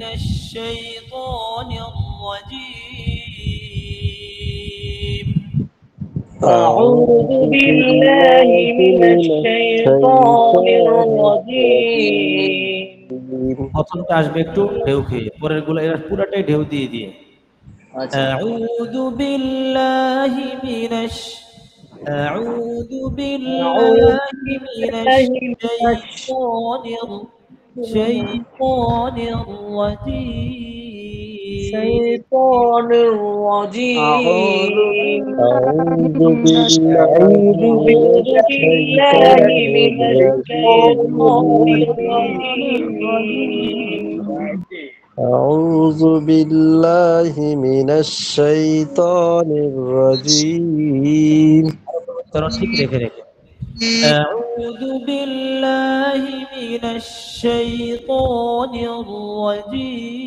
من الشيطان الرجيم أعوذ بالله من الشيطان الرجيم প্রথমটা আসবে একটু ঢেউ খেয়ে, পরের গুলো এরা পুরাটাই ঢেউ দিয়ে দিয়ে। أعوذ بالله من أعوذ بالله من الشيطان الرجيم أعوذ بالله من الشيطان الرجيم أعوذ بالله من الشيطان الرجيم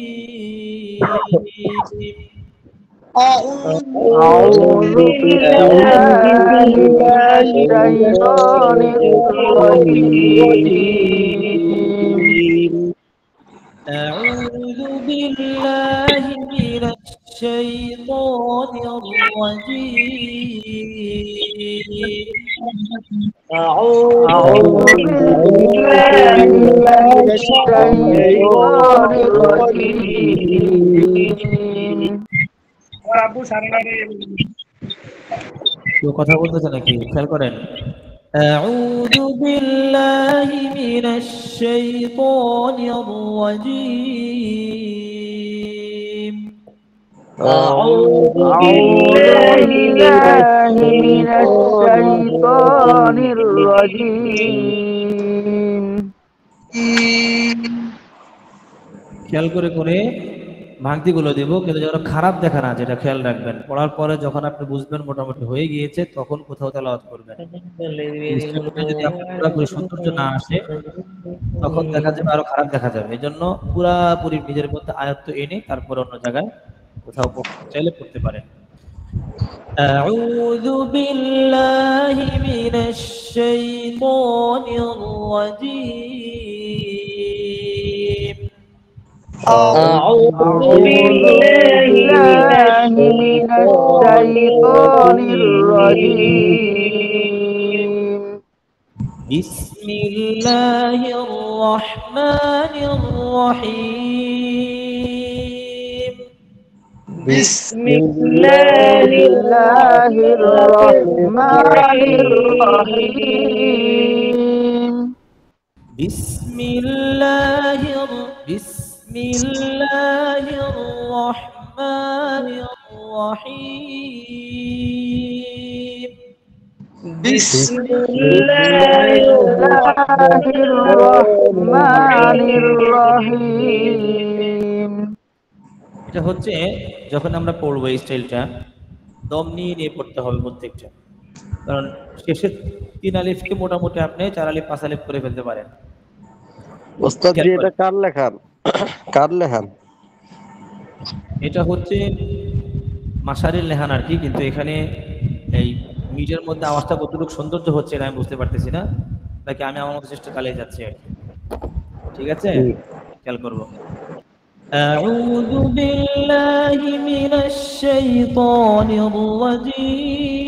أعوذ بالله من الشيطان الرجيم أعوذ بالله من الشيطان الرجيم أعوذ بالله من الشيطان الرجيم أعوذ بالله من الشيطان الرجيم কেউ কথা বলতেছে নাকি? খেয়াল করেন। أعوذ بالله من الشيطان الرجيم أعوذ بالله من الشيطان الرجيم খেয়াল করে করে ভাঙতিগুলো দেব, কিন্তু যেন খারাপ দেখা না, যেটা খেয়াল রাখবেন। পড়ার পরে যখন আপনি বুঝবেন মোটামুটি হয়ে গিয়েছে, তখন কোথাও তেলাওয়াত করবেন। যদি আপনার পুরোপুরি সৌন্দর্য না আসে, তখন দেখা যাবে আরো খারাপ দেখা যাবে। এই জন্য পুরাপুরি নিজের মধ্যে আয়ত্ত এনে তারপর অন্য জায়গায় কোথাও চাইলে পড়তে পারেন। أعوذ بالله من الشيطان الرجيم أعوذ بالله من الشيطان الرجيم بسم الله الرحمن الرحيم بسم الله الرحمن الرحيم بسم الله الرحمن الرحيم بسم الله الرحمن الرحيم এটা হচ্ছে যখন আমরা পড়বো এই স্টাইলটা দম নিয়ে নিয়ে পড়তে হবে প্রত্যেকটা, কারণ শেষের 3 আলিফকে মোটামুটি আপনি 4 আলিফ 5 আলিফ করে ফেলতে পারেন। ওস্তাদ জি, এটা কার লেখান? এটা হচ্ছে মাশারির লেহান আর কি, কিন্তু এখানে এই মিডিয়ার মধ্যে আওয়াজটা কতটুকু সৌন্দর্য হচ্ছে না আমি বুঝতে পারতেছি না, নাকি আমি আমার মতো চেষ্টা চালিয়ে যাচ্ছি আর কি। ঠিক আছে, খেয়াল করবো। أعوذ بالله من الشيطان الرجيم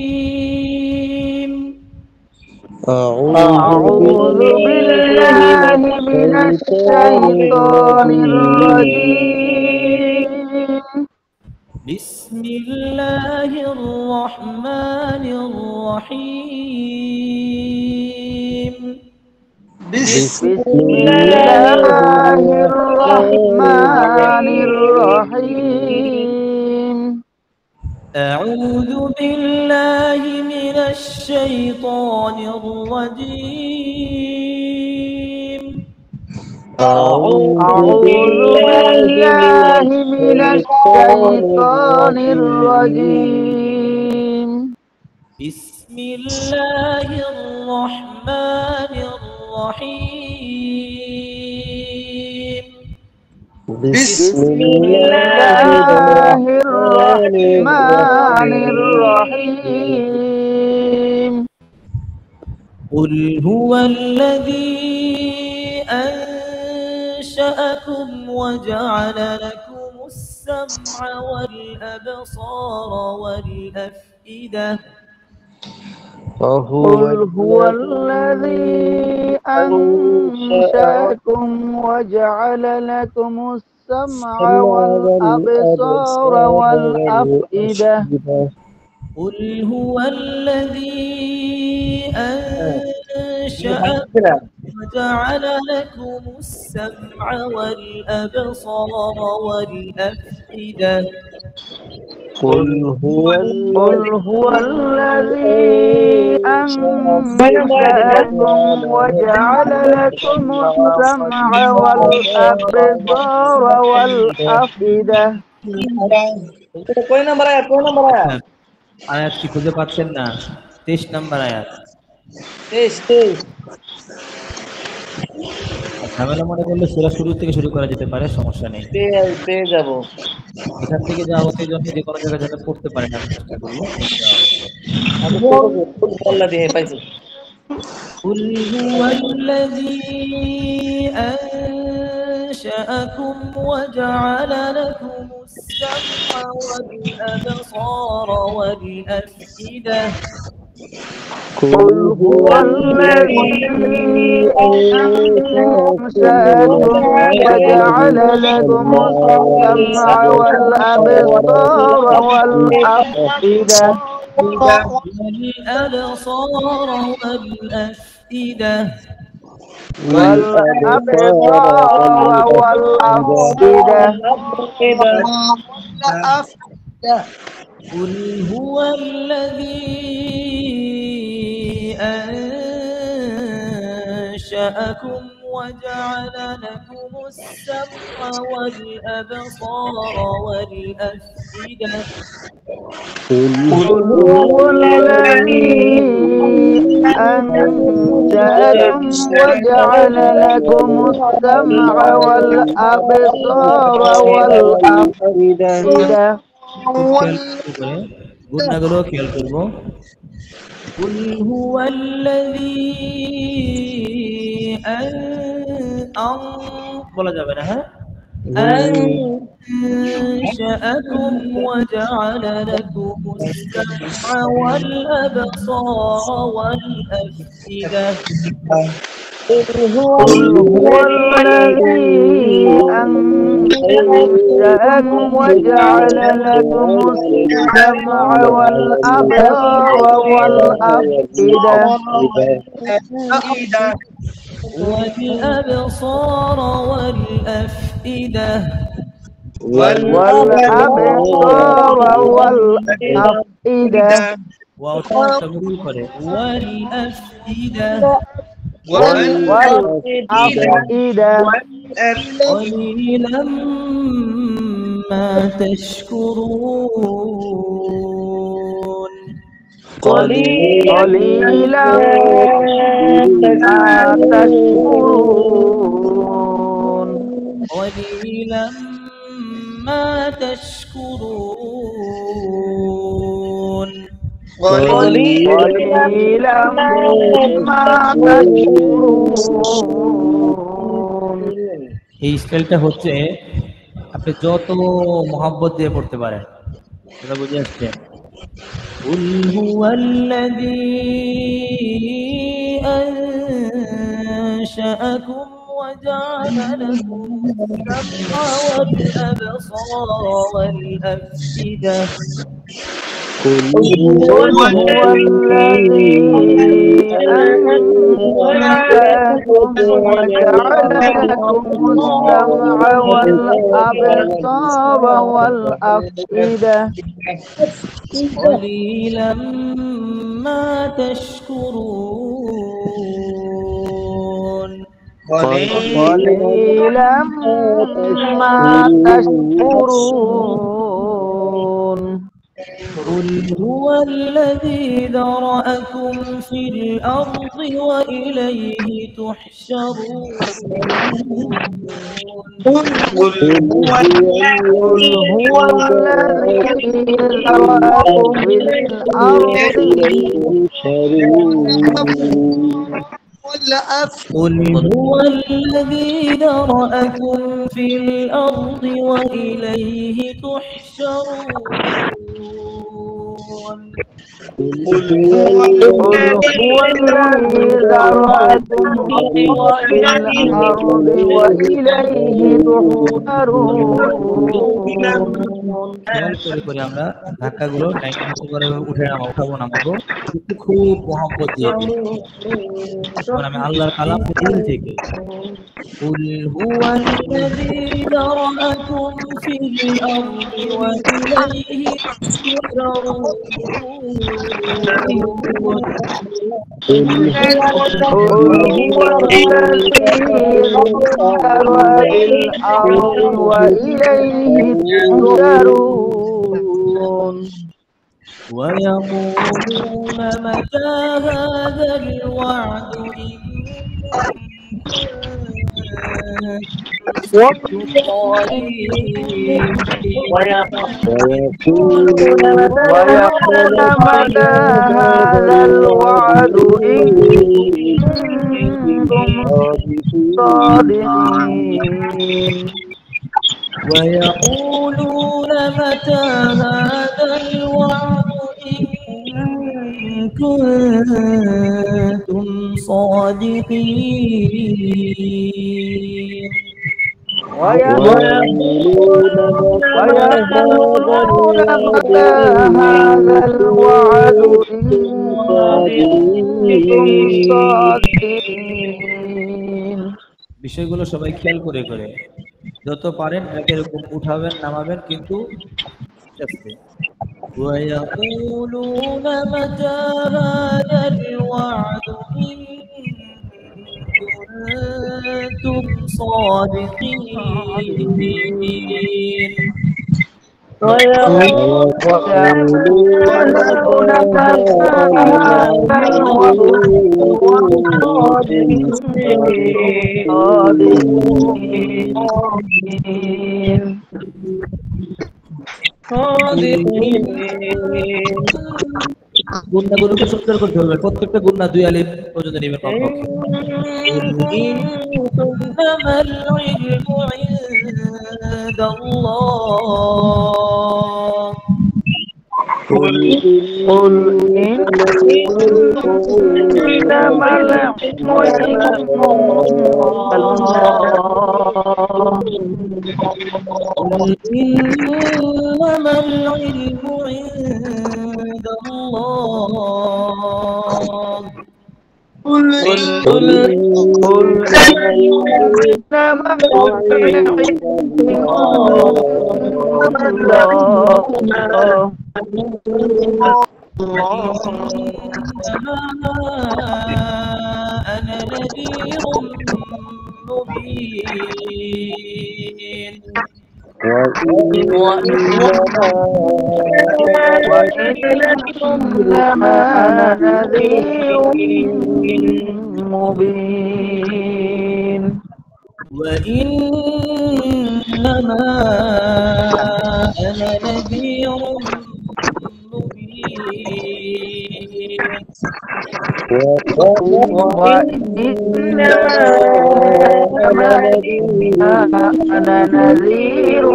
أعوذ بالله من الشيطان الرجيم بسم الله الرحمن الرحيم بسم الله الرحمن الرحيم أعوذ بالله من الشيطان الرجيم أعوذ بالله من الشيطان الرجيم بسم الله الرحمن الرحيم بسم الله الرحمن الرحيم قل هو الذي أنشأ أنشأكم وجعل لكم السمع والأبصار والأفئدة قل هو الذي أنشأكم وجعل لكم السمع والأبصار والأفئدة قل هو الذي أنشأكم وجعل لكم السمع والأبصار والأفئدة قل هو الذي أنشأكم وجعل لكم السمع والأبصار والأفئدة আয়াত কি খুঁজে পাচ্ছেন না? 23 নম্বর আয়াত। ঝামেলা মনে করলে সূরা শুরু থেকে শুরু করা যেতে পারে, সমস্যা নেই। পেয়ে যাব। এখান থেকে যা হতে জন্য যে কোনো জায়গায় যাতে পড়তে পারেন, আমি চেষ্টা করবো। قل هو الذي أنشأكم وجعل لكم السمع والأبصار والأفئدة قل هو الذي أنشأكم وجعل لكم السمع والأبصار والأفئدة قل هو الذي أنشأكم وجعل لكم السمع والأبصار والأفئدة قل هو الذي أنشأكم وجعل لكم السمع والأبصار والأفئدة গুণাগুলো খেয়াল করব। قل هو الذي বলা যাবে না, হ্যাঁ, أنشأكم وجعل لكم السمع والأبصار والأفئدة قل هو الذي أنشأكم وجعل لكم السمع والأبصار والأفئدة والأبصار والأفئدة والأبصار والأفئدة والأفئدة والأفئدة قليلا ما تشكرون قليلا ما تشكرون قليلا ما تشكرون قليلا ما تشكرون এই স্টাইলটা হচ্ছে আপনি যত মোহাব্বত দিয়ে পড়তে পারেন, এটা বুঝে আসছে। قل هو الذي أنشأكم وجعل لكم السمع والأبصار والأفئدة هو الذي أنشأكم وجعل لكم السمع والأبصار والأفئدة قليلا ما تشكرون قليلا ما تشكرون قل هو الذي ذرأكم في الأرض وإليه تحشرون قل هو الذي ذرأكم في الأرض قل هو الذي ذرأكم في الأرض وإليه تحشرون قل هو قل هو الذي ذرأكم في الأرض وإليه تحشرون খেয়াল করে করে আমরা ধাক্কাগুলো টাইম মতো করে উঠাবো নামাবো কিন্তু খুব মোহাম্মত দিয়ে আমি আল্লাহর কালাম দিল থেকে قل هو الذي ذرأكم في الأرض وإليه تحشرون قل هو الذي ذرأ في الأرض وإليه تحشرون ويقولون متى هذا الوعد ويقولون متى هذا الوعد إن كنتم صادقين ويقولون متى هذا الوعد إن كنتم صادقين ويقولون متى هذا الوعد إن كنتم صادقين বিষয়গুলো সবাই খেয়াল করে করে যত পারেন এরকম উঠাবেন নামাবেন কিন্তু ويقولون متى هذا الوعد إن كنتم صادقين ويقولون متى هذا الوعد إن গুণাগুলোকে সুন্দর করতে হবে প্রত্যেকটা গুণা দুই আলিফ পর্যন্ত নেবেন কমপক্ষে ইন্নামাল ইলমু ইনদাল্লাহ قل إنما العلم إنما العلم عند الله قل إنما العلم عند الله أنا نذير مبين وإنما نذير مبين وإنما أنا نذير أنا نذير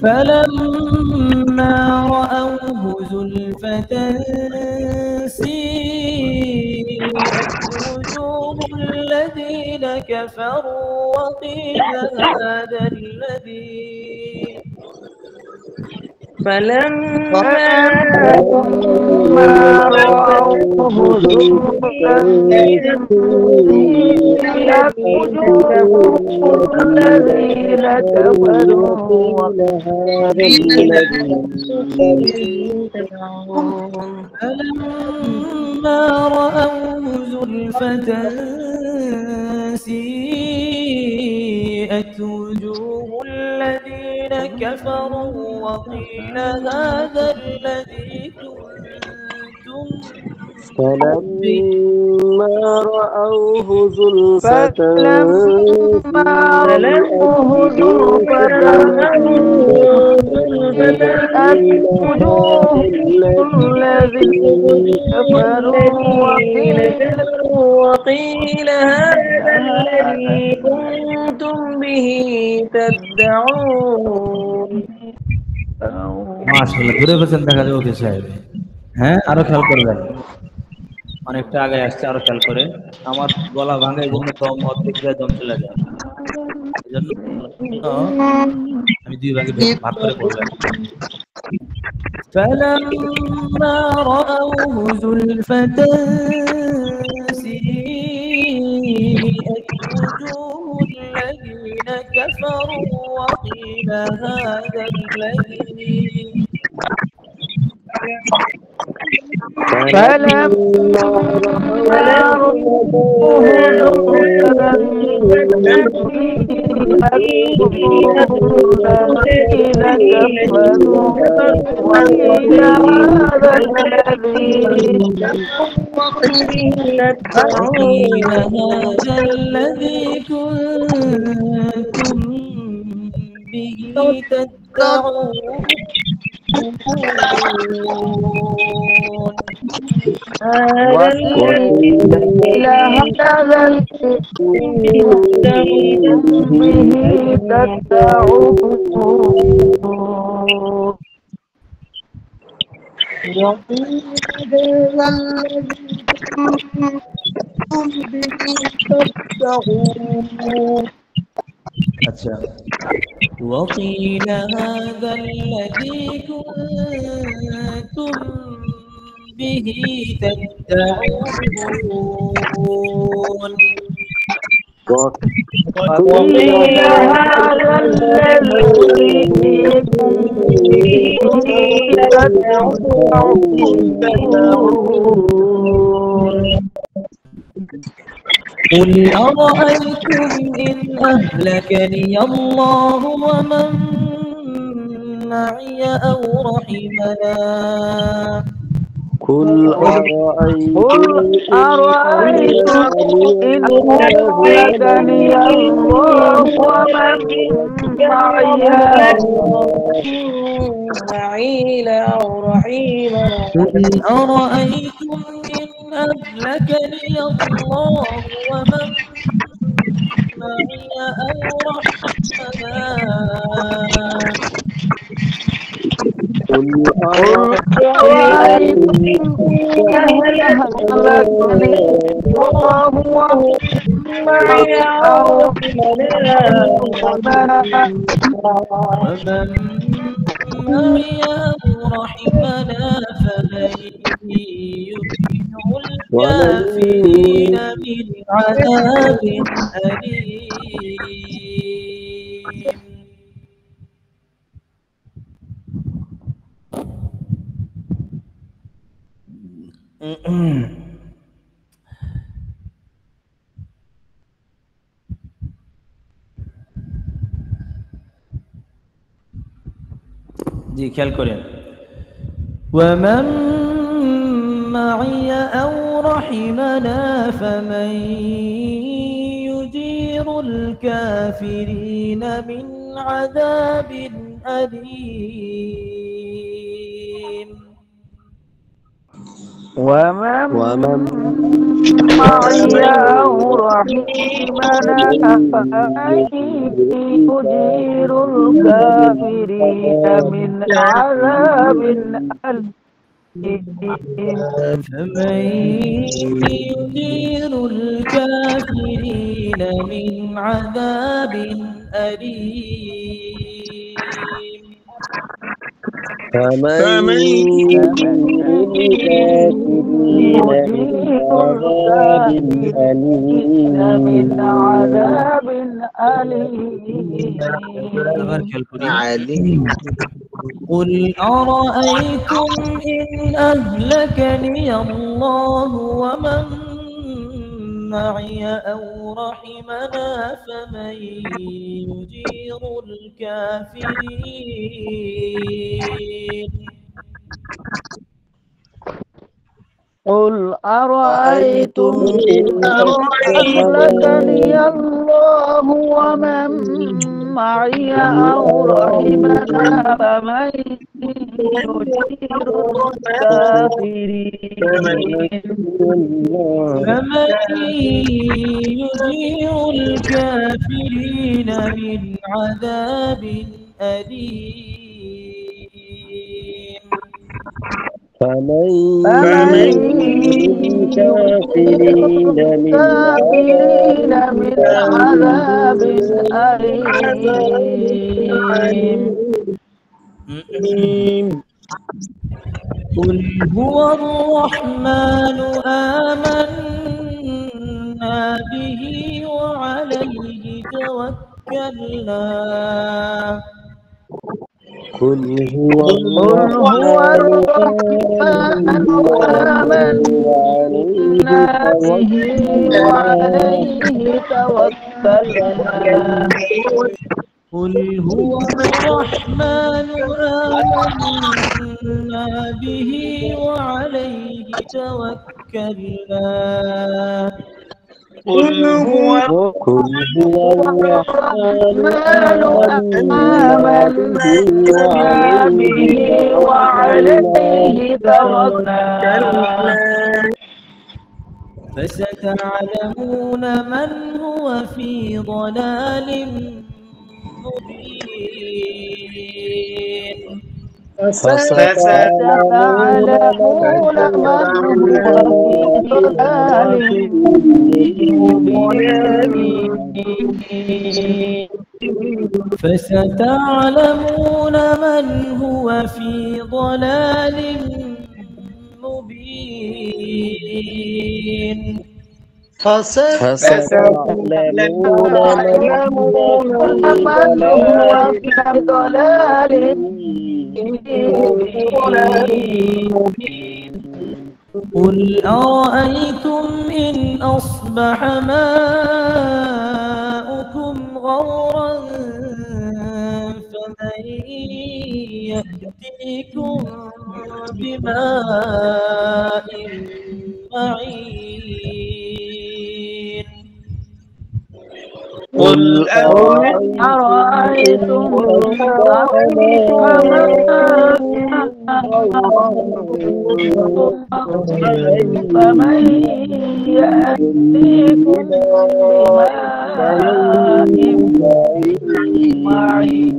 فلما رأوه زلفة سيئت وجوه الذين كفروا وقيل هذا الذي فلما رأوه زلفة سيئت وجوه الذين كفروا فلما رأوه زلفة سيئت وجوه الذين كفروا وقيل هذا الذي كنتم فلما رأوه زلفة فلما رأوه زلفة سيئت وجوه الذين كفروا وقيل هذا الذي كنتم به تدعون মাশাআল্লাহ, ঘুরে পেছেন দেখা যায় ওকে সাহেব। হ্যাঁ, আরো খেয়াল করবেন, অনেকটা আগে আসছে, আরো খেয়াল করেন। আমার গলা ভাঙে, এই জন্য দম অর্ধেক যায়, দম চলে যায়, এই জন্য আমি দুই ভাগে ভাগ করে বললাম। فلما رأوه زلفة سيئت وجوه الذين كفروا وقيل هذا الذي فلما رأوه زلفة الذين كفروا وقيل هذا الذي كنتم به تدعون وقيل هذا الذي به تدعون আচ্ছা, وقيل هذا الذي كنتم به تدعون وقيل هذا الذي قل أرأيتم إن أهلكني الله ومن معي أو رحمنا قل أرأيتم إن أهلكني الله ومن معي أو رحيما قل أرأيتم إن أهلكني الله ومن معي أو رحمنا قل أرأيتم إن أهلكني الله ومن معي أو رحمنا ومن معي أو رحمنا فمن يمنع الكافرين من عذاب أليم. জি, খেয়াল করেন। ومن معي أو رحمنا فمن يجير الكافرين من عذاب أليم. ومن معي أو رحمنا فمن يجير الكافرين من عذاب أليم. فمن يجير الكافرين من عذاب أليم. فمن يجير الكافرين من عذاب أليم. قل أرأيتم إن أهلكني الله ومن معي أو رحمنا فمن يجير الكافرين قل أرأيتم إن إن أهلكني أهلكني الله ومن معي أو رحمنا فمن يجير الكافرين فمن يجير الكافرين من عذاب أليم فمن فمن يجير يجير الكافرين من الكافرين من عذاب أليم قل هو الرحمن آمنا به وعليه توكلنا قل هو قل هو الرحمن الرحمن وعليه آمنا به توكلنا وعليه توكلنا قل هو الرحمن آمنا به وعليه توكلنا قل هو قل هو الرحمن الرحمن آمنا به آمنا به وعليه توكلنا فستعلمون من هو في ضلال مبين فستعلمون تعلمون من هو في ضلال مبين فستعلمون من هو في ضلال مبين فستعلمون من هو في من هو في ضلال مبين قل أرأيتم إن أصبح ماؤكم غورا فمن يأتيكم بماء معين قل أرأيتم فمن يأتيكم بماء معين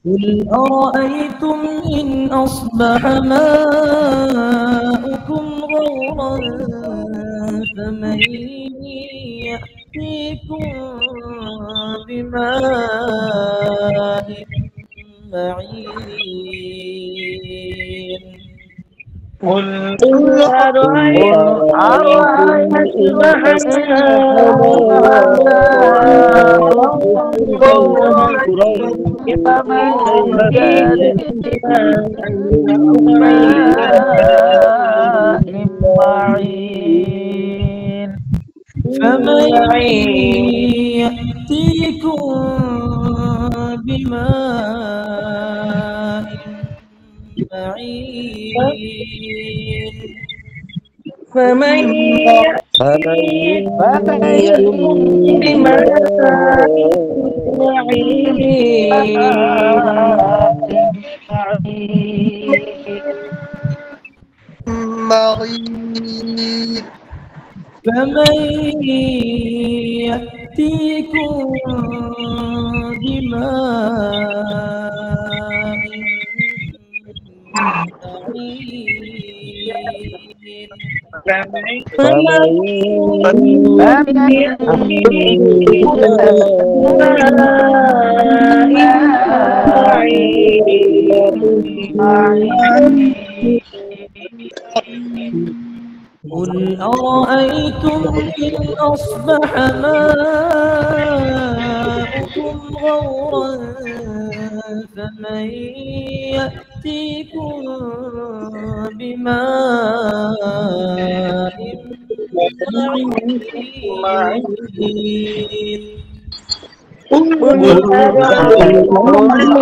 قل أرأيتم إن أصبح ماؤكم غورا فمن يأتيكم بماء معين قل أرأيتم فمن ماء معين فمن يأتيكم بماء معين فمن يأتيكم فمن يأتيكم بماء معين قل أرأيتم إن أصبح ماؤكم غورا فمن يأتيكم بماء معين قل أرأيتم إن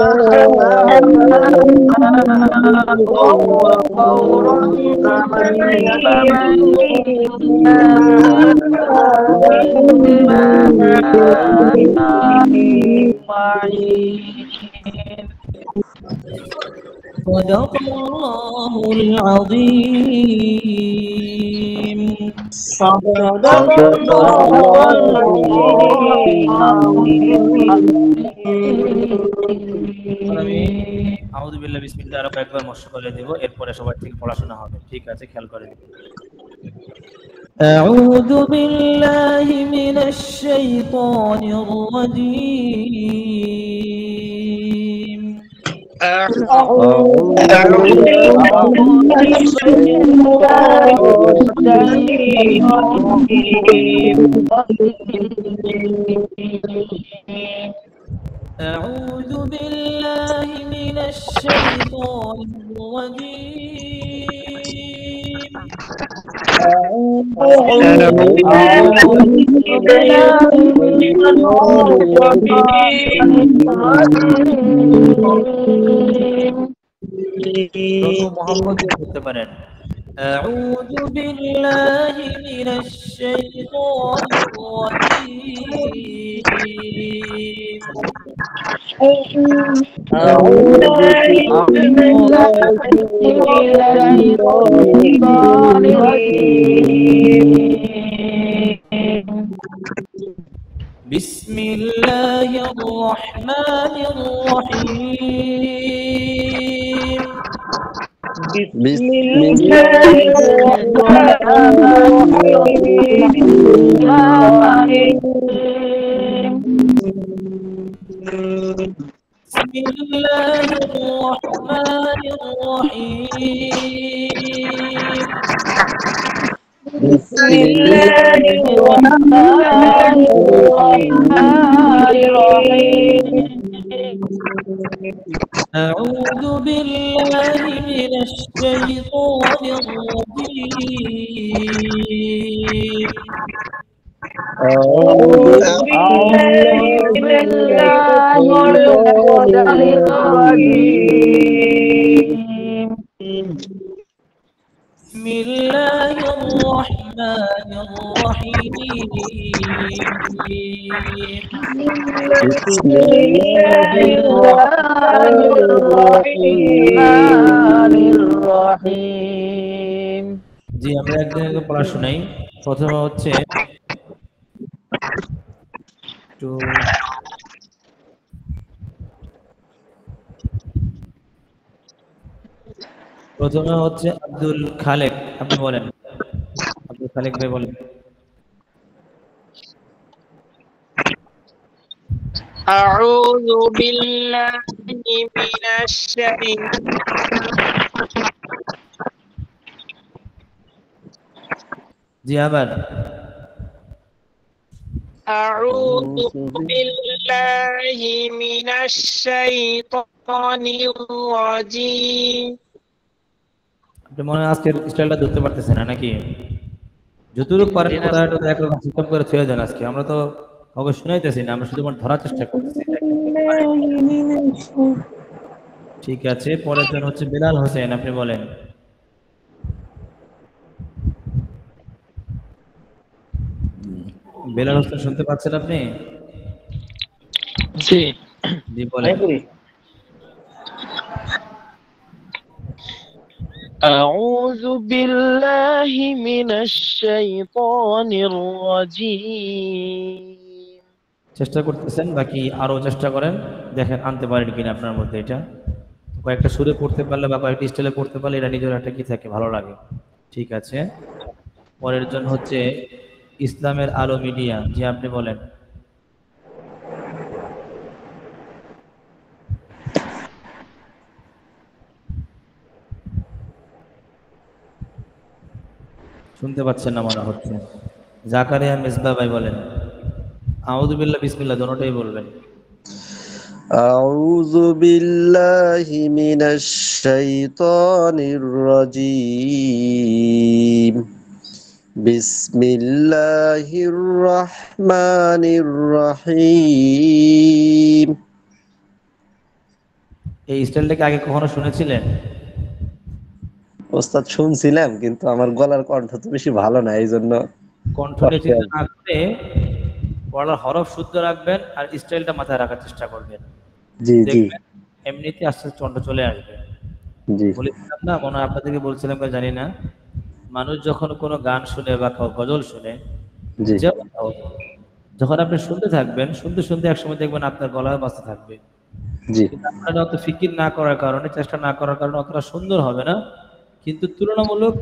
السماء وهو فورا فمن يأتيكم بماء معين. صدق الله العظيم. صدق الله আমি আউযু বিল্লাহি বিসমিল্লাহির রহমানির রহিম একবার মশক করে দেব, এরপরে সবাই থেকে পড়াশোনা হবে। ঠিক আছে, খেয়াল করে দিন। أعوذ بالله من الشيطان الرجيم. أعوذ بالله من الشيطان الرجيم. محمد করতে পারেন। أعوذ بالله من الشيطان الرجيم. أعوذ بالله من الشيطان الرجيم. بسم الله الرحمن الرحيم. بسم الله الرحمن الرحيم. بسم الله الرحمن الرحيم. بسم الله الرحمن الرحيم. أعوذ بالله من الشيطان الرجيم. أعوذ بالله من الشيطان الرجيم. بسم الله الرحمن الرحيم. بسم الله الرحمن الرحيم. জি, আমরা একজনকে পড়া শোনাই। প্রথমে হচ্ছে আব্দুল খালেক, আপনি বলেন। আব্দুল খালেক ভাই বলেন। أعوذ بالله من الشيطان. জি আবার। أعوذ بالله من الشيطان الرجيم. আপনি মনে হয় আজকের স্টাইলটা ধরতে পারতেছেন না নাকি? যতটুকু পারেন কথাটা একরকম সিস্টেম করে ছুঁয়ে যান। আজকে আমরা তো কাউকে শুনাইতেছি না, আমরা শুধুমাত্র ধরার চেষ্টা করতেছি। ঠিক আছে, পরের জন হচ্ছে বেলাল হোসেন, আপনি বলেন। বেলাল হোসেন শুনতে পাচ্ছেন আপনি? জি জি বলেন। أعوذ بالله من الشيطان الرجيم. চেষ্টা করতেছেন, বাকি আরো চেষ্টা করেন, দেখেন আনতে পারেন কিনা আপনার মধ্যে। এটা কয়েকটা সুরে পড়তে পারলে বা কয়েকটা স্টাইলে পড়তে পারলে এটা নিজের একটা কি থাকে, ভালো লাগে। ঠিক আছে, পরের জন হচ্ছে ইসলামের আলো মিডিয়া। জি আপনি বলেন। শুনতে পাচ্ছেন না মনে হচ্ছে। জাকারিয়া মিসবাহ ভাই বলেন। আউযু বিল্লাহ বিসমিল্লাহ দোনোটাই বলবেন। أعوذ بالله من الشيطان الرجيم. বিসমিল্লাহির রহমানির রহিম। এই স্টাইলটাকে আগে কখনো শুনেছিলেন? ওস্তাদ শুনছিলাম, কিন্তু আমার গলার কণ্ঠ তো বেশি ভালো না, এই জন্য কণ্ঠকে কষ্টে চিন্তা আছে। না করে পড়ার হরফ শুদ্ধ রাখবেন আর স্টাইলটা মাথায় রাখার চেষ্টা করবেন, জি জি দেখবেন এমনিতে আস্তে আস্তে কণ্ঠ চলে আসবে। জি বলেছিলাম না, মনে হয় আপনাদেরকে বলছিলাম কিনা জানি না, মানুষ যখন কোনো গান শুনে বা গজল শুনে, জি যেমন হোক, যখন আপনি শুনতে থাকবেন, শুনতে শুনতে একসময় দেখবেন আপনার গলায় বাজতে থাকবে। জি কিন্তু আপনারা অত ফিকির না করার কারণে, চেষ্টা না করার কারণে অতটা সুন্দর হবে না। কিন্তু তুলনামূলক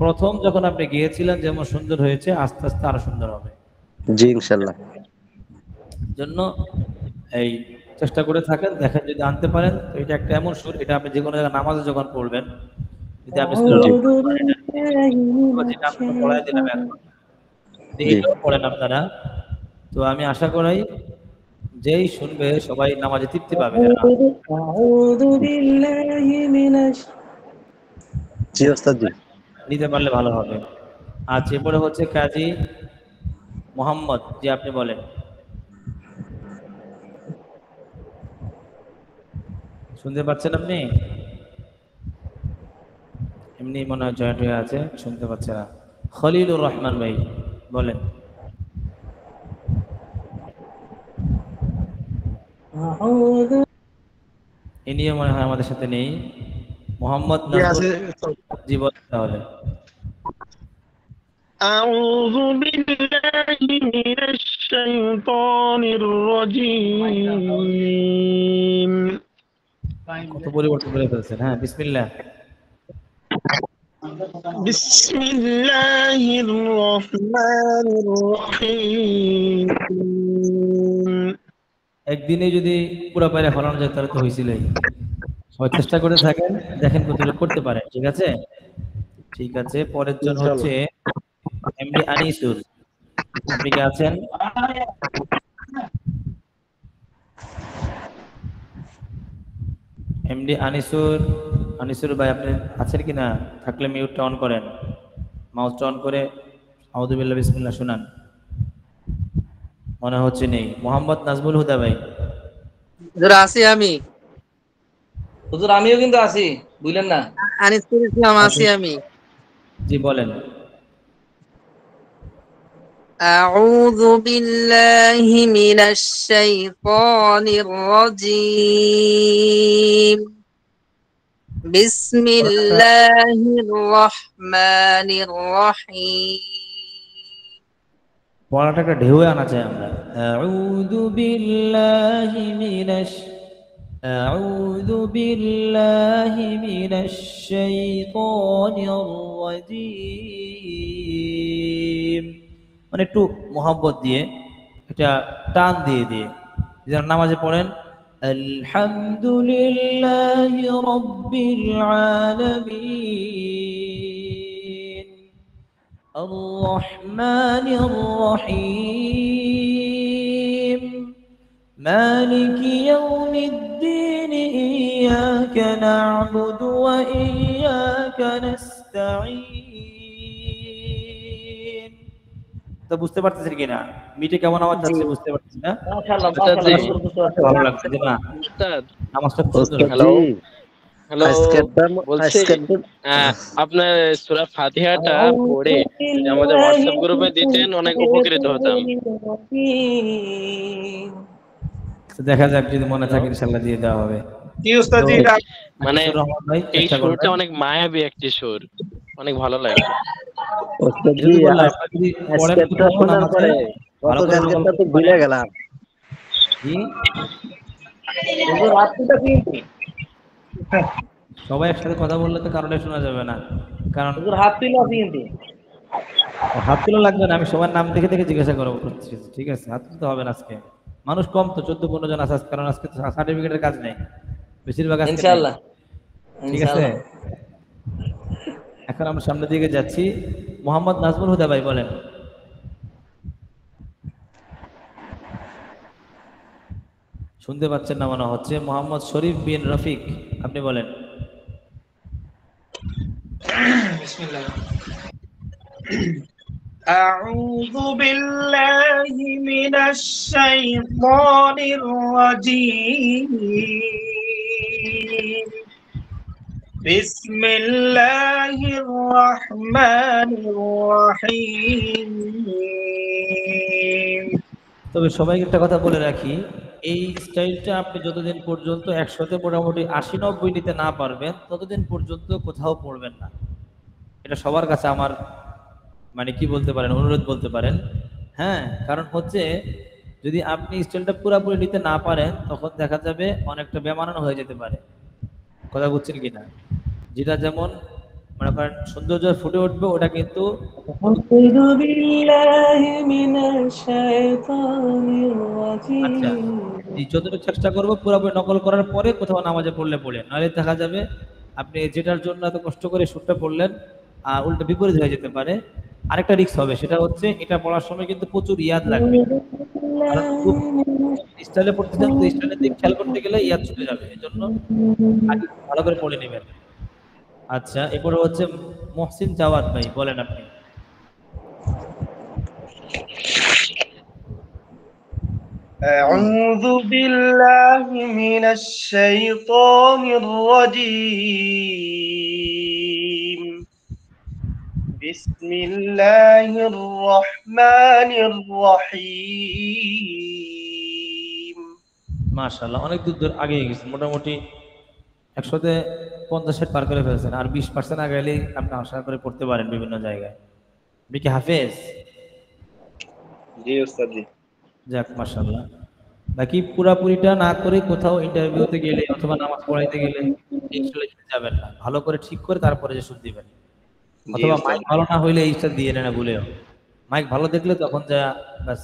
প্রথম যখন আপনি গিয়েছিলেন যেমন সুন্দর হয়েছে, আস্তে আস্তে আরো সুন্দর হবে। জি ইনশাল্লাহ। জন্য এই চেষ্টা করে থাকেন, দেখেন যদি আনতে পারেন তো এটা একটা এমন সুর, এটা আপনি যে কোনো জায়গায় নামাজে যখন পড়বেন, যদি আপনি সূরা জি রহমান পড়েন, বা যেটা আপনাকে পড়ায় দিলাম এখন, যদি জি এটাও পড়েন আপনারা, তো আমি আশা করি যেই শুনবে সবাই নামাজে তৃপ্তি পাবে। أعوذ بالله من জি ওস্তাদ জি। নিতে পারলে ভালো হবে। আজ এরপরে হচ্ছে কাজী মোহাম্মদ, জি আপনি বলেন। শুনতে পাচ্ছেন আপনি? এমনি মনে হয় জয়েন্ট হয়ে আছে, শুনতে পাচ্ছে না। খলিলুর রহমান ভাই বলেন। أعوذ ইনিও মনে হয় আমাদের সাথে নেই। মোহাম্মদ জি নাজমুল, আছে। জি বলেন তাহলে। أعوذ بالله من الشيطان الرجيم কত পরিবর্তন করে ফেলছেন। হ্যাঁ, বিসমিল্লাহ। بسم الله الرحمن الرحيم একদিনে যদি পুরো পায়রা ফলানো যায় তাহলে তো হয়েছিলই। সবাই চেষ্টা করে থাকেন, দেখেন কতটুকু করতে পারেন। ঠিক আছে, ঠিক আছে। পরের জন হচ্ছে ইনশাল্লাহ। এমডি আনিসুর, আপনি কি আছেন? এমডি আনিসুর, আনিসুর ভাই আপনি আছেন কি না? থাকলে মিউটটা অন করেন, মাউসটা অন করে আউযু বিল্লাহি বিসমিল্লাহ শুনান। মনে হচ্ছে নেই। মোহাম্মদ নাজমুল হুদা ভাই, হুজুর আছি আমি। হুজুর আমিও কিন্তু আছি, বুঝলেন না। আনিসুল ইসলাম আছি আপনি আমি। জি বলেন। أعوذ بالله من الشيطان الرجيم. بسم পড়াটা الله الرحمن الرحيم. পড়াটা একটা ঢেউয়ে আনা চাই আমরা। আউযু বিল্লাহি মিনাশ আউযু বিল্লাহি মিনাশ শাইতানির রাজীম, মানে একটু মোহাব্বত দিয়ে, এটা টান দিয়ে দিয়ে যারা নামাজে পড়েন, আলহামদুলিল্লাহি রাব্বিল আলামিন الرحمن الرحيم مالك يوم الدين إياك نعبد وإياك نستعين। তো বুঝতে পারতেছেন কিনা মিটে কেমন আওয়াজ জি যাচ্ছে? বুঝতে পারতেছি না? মাশাআল্লাহ উস্তাদ জি, মাশাআল্লাহ, বুঝতে পারছি। ভালো লাগছে যে না, উস্তাদ, নামাজটা খুব সুন্দর ওস্তাদ হয়েছে। হ্যালো জি, হ্যালো, বলছি আজকের আপনার সূরা ফাতিহাটা أعوذ পড়ে যদি আমাদের بالله হোয়াটসঅ্যাপ গ্রুপে দিতেন অনেক من উপকৃত হতাম। الشيطان الرجيم। তো দেখা যাক, যদি মনে থাকে ইনশাআল্লাহ দিয়ে দেওয়া হবে। জি উস্তাদ তো জি, মানে আনিসুর রহমান ভাই এই চেষ্টা সুরটা করবেন। অনেক মায়াবী একটি সুর, অনেক ভালো লাগে। ওস্তাদ জি, যদি বললাম আপনারা যদি পড়েন আজকেরটা কোথাও শোনার নামাজে, পরে ভালো করে নকল গতকালকেরটা তো করতে ভুলে পারেন। গেলাম। জি, হুজুর আপনিটা কিন্তু, সবাই একসাথে কথা বললে তো কারণে শোনা যাবে না, কারণ হুজুর হাত তুলে আছে কিন্তু। হাত তোলা লাগবে না, আমি সবার নাম দেখে দেখে জিজ্ঞাসা করবো করতেছি। ঠিক আছে, হাত তুলতে হবে না আজকে, মানুষ কম তো, 14-15 জন আছে, কারণ আজকে সার্টিফিকেটের কাজ নেই, বেশিরভাগ আজকে নেই। ইনশাআল্লাহ ঠিক আছে, ইনশাআল্লাহ। এখন আমরা সামনের দিকে যাচ্ছি। মোহাম্মদ নাজমুল হুদা ভাই বলেন। শুনতে পাচ্ছেন না মনে হচ্ছে। মোহাম্মদ শরীফ বিন রফিক, আপনি বলেন। বিসমিল্লাহ। أعوذ بالله من الشيطان الرجيم بسم الله الرحمن الرحيم তবে সবাইকে একটা কথা বলে রাখি, এই স্টাইলটা আপনি যতদিন পর্যন্ত একসাথে মোটামুটি 80-90 নিতে না পারবেন ততদিন পর্যন্ত কোথাও পড়বেন না। এটা সবার কাছে আমার মানে কি বলতে পারেন, অনুরোধ বলতে পারেন। হ্যাঁ, কারণ হচ্ছে যদি আপনি স্টাইলটা পুরোপুরি নিতে না পারেন তখন দেখা যাবে অনেকটা বেমানান হয়ে যেতে পারে। কথা বুঝছেন কিনা? যেটা যেমন মনে করেন সৌন্দর্য ফুটে উঠবে, ওটা কিন্তু আচ্ছা যতটুকু চেষ্টা করবো পুরোপুরি নকল করার পরে কোথাও নামাজে পড়লে পড়ে, নাহলে দেখা যাবে আপনি যেটার জন্য এত কষ্ট করে সুরটা পড়লেন উল্টো বিপরীত হয়ে যেতে পারে। আরেকটা রিস্ক হবে, সেটা হচ্ছে এটা পড়ার সময় কিন্তু প্রচুর ইয়াদ লাগবে, কারণ খুব স্টাইলে পড়তে চান তো স্টাইলের দিকে খেয়াল করতে গেলে ইয়াদ চলে যাবে, এই জন্য আগে ভালো করে পড়ে নেবেন। আচ্ছা, এরপরে হচ্ছে মহসিন জাওয়াদ ভাই, বলেন আপনি। أعوذ بالله من الشيطان الرجيم بسم الله الرحمن الرحيم মাশাআল্লাহ, অনেক দূর আগে গেছেন, মোটামুটি 150 পার করে ফেলছেন, আর 20% আগে এলেই আপনি আশা করে পড়তে পারেন বিভিন্ন জায়গায়। আপনি কি হাফেজ? জি উস্তাদ জি। যাক মাশাআল্লাহ। বাকি পুরাপুরিটা না করে কোথাও ইন্টারভিউতে গেলে অথবা নামাজ পড়াইতে গেলে ইনশাআল্লাহ যাবেন না, ভালো করে ঠিক করে তারপরে যে সুদ দিবেন। অথবা মাইক ভালো না হইলে এইটা দিয়ে না ভুলেও। মাইক ভালো দেখলে তখন যা বাস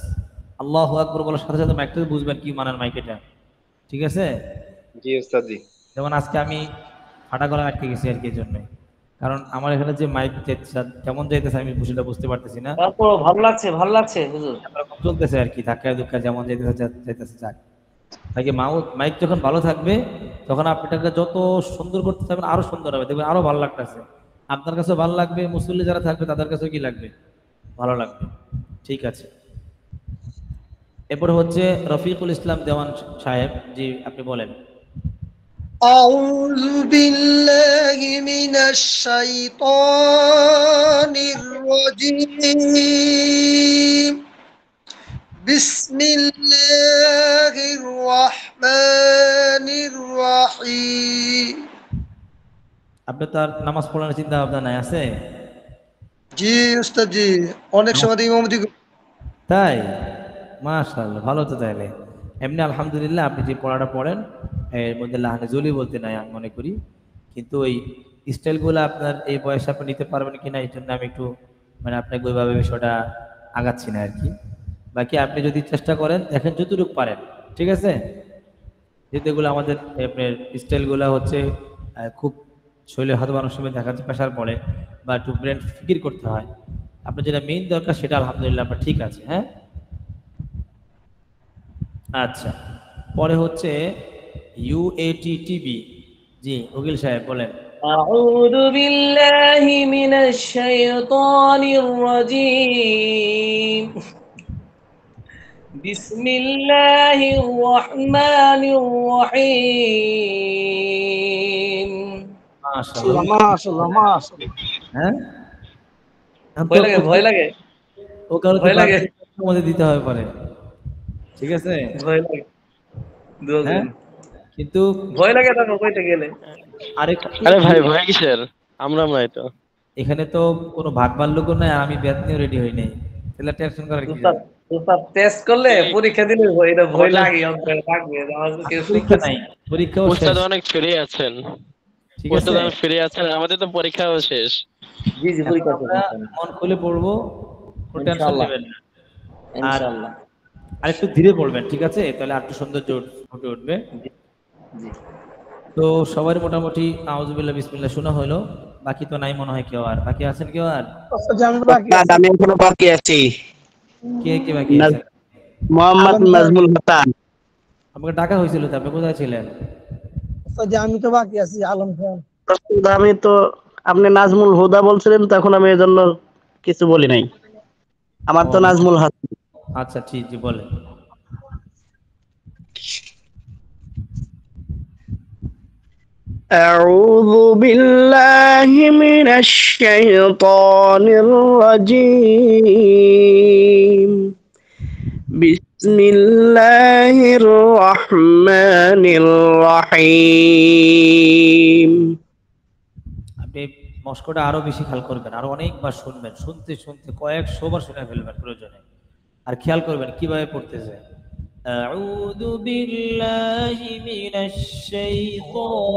আল্লাহু আকবার বলার সাথে সাথে মাইকটা বুঝবেন কি মানার মাইক এটা, ঠিক আছে? জি উস্তাদ জি। যেমন আজকে আমি ফাটা গলা আটকে গেছি আর কি, এই জন্যই, কারণ আমার এখানে যে মাইক কেমন যাইতেছে আমি সেটা বুঝতে পারতেছি না। তারপর ভালো লাগছে হুজুর, এরকম চলতেছে আর কি, ধাক্কা ধুক্কা যেমন যাইতেছে যাক। তাকে মাইক যখন ভালো থাকবে তখন আপনাকে যত সুন্দর করতে থাকবেন আরো সুন্দর হবে, দেখবেন আরো ভালো লাগতেছে, আপনার কাছেও ভালো লাগবে, মুসল্লি যারা থাকবে তাদের কাছেও কি লাগবে, ভালো লাগবে। ঠিক আছে, এরপর হচ্ছে রফিকুল ইসলাম দেওয়ান সাহেব, জি আপনি বলেন। أعوذ بالله من الشيطان الرجيم بسم الله الرحمن الرحيم আপনি তার নামাজ পড়ানোর চিন্তা ভাবনা নাই আছে? জি উস্তাদ জি, অনেক সময় ইমামতি তাই? মাশাআল্লাহ, ভালো তো। তাইলে এমনি আলহামদুলিল্লাহ আপনি যে পড়াটা পড়েন এর মধ্যে লাহানে জলি বলতে নাই আমি মনে করি, কিন্তু ওই স্টাইলগুলো আপনার এই বয়সে আপনি নিতে পারবেন কিনা এই জন্য আমি একটু মানে আপনাকে ওইভাবে বিষয়টা আগাচ্ছি না আর কি। বাকি আপনি যদি চেষ্টা করেন দেখেন যতটুকু পারেন, ঠিক আছে? যেগুলো আমাদের আপনার স্টাইলগুলো হচ্ছে খুব শৈলে হয়তো অনেক সময় দেখা যাচ্ছে প্রেশার পড়ে বা একটু ব্রেন ফিকির করতে হয়, আপনার যেটা মেইন দরকার সেটা আলহামদুলিল্লাহ আপনার ঠিক আছে। হ্যাঁ, আচ্ছা, পরে হচ্ছে UATTB, জি উকিল সাহেব বলেন। أعوذ بالله من الشيطان الرجيم بسم الله الرحمن الرحيم মাশাআল্লাহ মাশাআল্লাহ। হ্যাঁ, ভয় লাগে ও কারো ভয় লাগে মধ্যে দিতে হবে পরে, ঠিক আছে? ভয় লাগে হ্যাঁ, কিন্তু ভয় লাগে তারপর কইতে গেলে। আরে ভাই ভয় কিসের, আমরা তো এখানে তো কোনো ভাগ বাল্যকও নাই, আর আমি ব্যাট নিয়ে রেডি হই নাই, তাহলে টেনশন করার কি? উস্তাদ টেস্ট করলে পরীক্ষা দিলে এটা ভয় লাগে, অন্তরে থাকবে আমাদের কেউ পরীক্ষা নাই, পরীক্ষাও উস্তাদ শেষ, অনেক ফ্রি আছেন, ঠিক উস্তাদ আছে? অনেক ফ্রি আছেন, আমাদের তো পরীক্ষাও শেষ। জি জি পরীক্ষা আমরা মন খুলে পড়বো, কোনো টেনশন ইনশাআল্লাহ নেবেন না। আর ইনশাআল্লাহ আরেকটু ধীরে পড়বেন, ঠিক আছে? তাহলে আর একটু সৌন্দর্য ফুটে উঠবে। জি। তো সবার মোটামুটি আউযুবিল্লাহ বিসমিল্লাহ শোনা হলো, বাকি তো নাই মনে হয় কেউ, আর বাকি আছেন কেউ? আর আমি এখনো বাকি আছি। কে কে বাকি আছেন? মোহাম্মদ নাজমুল হাসান। আমাকে ডাকা হয়েছিল তো, আপনি কোথায় ছিলেন? আমি তো বাকি আছি, আলম খান। আমি তো, আপনি নাজমুল হুদা বলছিলেন তখন আমি এজন্য কিছু বলি নাই। আমার তো নাজমুল হাসান। আচ্ছা ঠিক, জি বলেন। أعوذ بالله من الشيطان الرجيم بسم الله الرحمن الرحيم আপনি মস্কোটা আরো বেশি খেয়াল করবেন, আরো অনেকবার শুনবেন, শুনতে শুনতে কয়েকশোবার শুনে ফেলবেন প্রয়োজনে। আর খেয়াল করবেন কিভাবে পড়তেছে। আউযু বিল্লাহি মিনাশ শাইতানির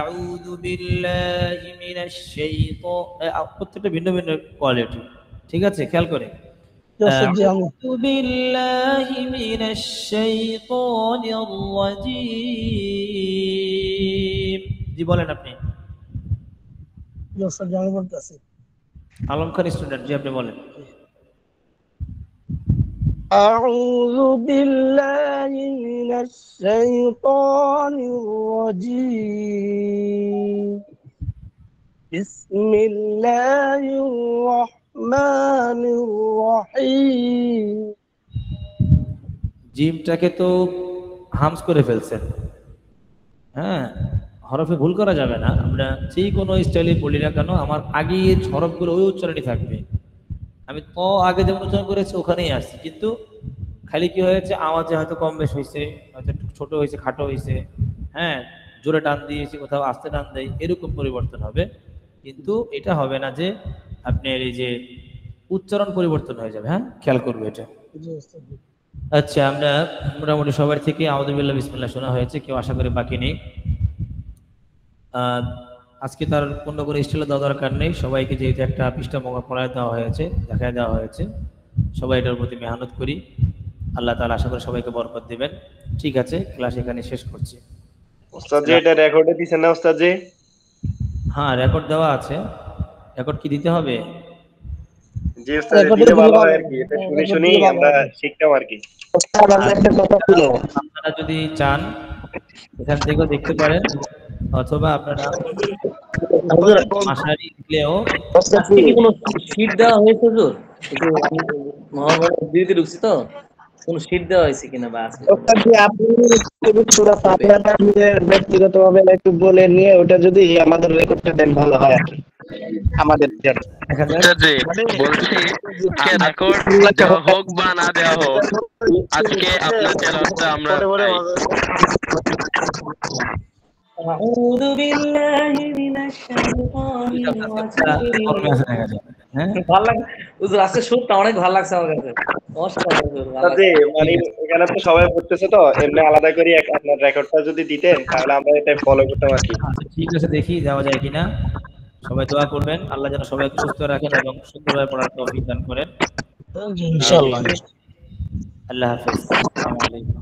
আউযু বিল্লাহি মিনাশ শাইতানির, প্রত্যেকটা ভিন্ন ভিন্ন কোয়ালিটি, ঠিক আছে? খেয়াল করে। أعوذ بالله من الشيطان الرجيم। জি বলেন আপনি। আলম খান স্টুডেন্ট, জি আপনি বলেন। أعوذ بالله من الشيطان الرجيم بسم الله الرحمن الرحيم। জিমটাকে তো হামস করে ফেলছেন। হ্যাঁ, হরফে ভুল করা যাবে না। আমরা যে কোনো স্টাইলে বলি না কেন, আমার আগের হরফগুলো ওই উচ্চারণই থাকবে। আমি তো আগে যেমন উচ্চারণ করেছি ওখানেই আসছি, কিন্তু খালি কি হয়েছে, আওয়াজে হয়তো কম বেশ হয়েছে, হয়তো একটু ছোট হয়েছে, খাটো হয়েছে, হ্যাঁ জোরে টান দিয়েছি, কোথাও আস্তে টান দেয়, এরকম পরিবর্তন হবে। কিন্তু এটা হবে না যে আপনার এই যে উচ্চারণ পরিবর্তন হয়ে যাবে। হ্যাঁ, খেয়াল করবে এটা। আচ্ছা, আমরা মোটামুটি সবার থেকে আউযু বিল্লাহি বিসমিল্লাহ শোনা হয়েছে, কেউ আশা করি বাকি নেই। আজকে তার পূর্ণ করে স্টিলে দেওয়া দরকার নেই, সবাইকে যেহেতু একটা পৃষ্ঠা পড়ায় দেওয়া হয়েছে, দেখায় দেওয়া হয়েছে, সবাই এটার প্রতি মেহনত করি। আল্লাহ তাআলা আশা করি সবাইকে বরকত দিবেন। ঠিক আছে, ক্লাস এখানে শেষ করছি। ওস্তাদ জি, এটা রেকর্ডে দিছেন না ওস্তাদ জি? হ্যাঁ, রেকর্ড দেওয়া আছে। রেকর্ড কি দিতে হবে? জি ওস্তাদ, দিলে ভালো হয় আর কি, এটা শুনে শুনি আমরা শিখতাম আর কি। আপনারা যদি চান এখান থেকেও দেখতে পারেন, অথবা আপনারা মাসারি দিলেও। আজকে কি কোনো শীট দেওয়া হয়েছে হুজুর? একটু আমি মহাভারত দিতে ঢুকছি তো, কোনো শীট দেওয়া হয়েছে কিনা বা আছে? আপনি সূরা ফাতিহাটা ব্যক্তিগতভাবে একটু বলে নিয়ে ওটা যদি আমাদের রেকর্ডটা দেন ভালো হয় আর কি, আমাদের জন্য। জি বলছি, আজকে রেকর্ড দেওয়া হোক বা না দেওয়া হোক, আজকে আপনার তেলাওয়াতটা আমরা চাই। আউযু বিল্লাহি মিনাশ শাইতানির রাজিম। ভালো লাগে হুজুর, আজকে শুটটা অনেক ভালো লাগছে আমার কাছে। অসাধারণ হুজুর, ভালো ওস্তাদ জি, লাগছে। মানে এখানে তো সবাই পড়তেছে, তো এমনি আলাদা করে আপনার রেকর্ডটা যদি দিতেন তাহলে আমরা এটা ফলো করতাম আর কি। আচ্ছা ঠিক আছে, দেখি দেওয়া যায় কিনা। সবাই দোয়া করবেন, আল্লাহ যেন সবাইকে সুস্থ রাখেন এবং সুন্দরভাবে পড়ার তৌফিক দান করেন ইনশাআল্লাহ। আল্লাহ হাফেজ। আসসালামু আলাইকুম।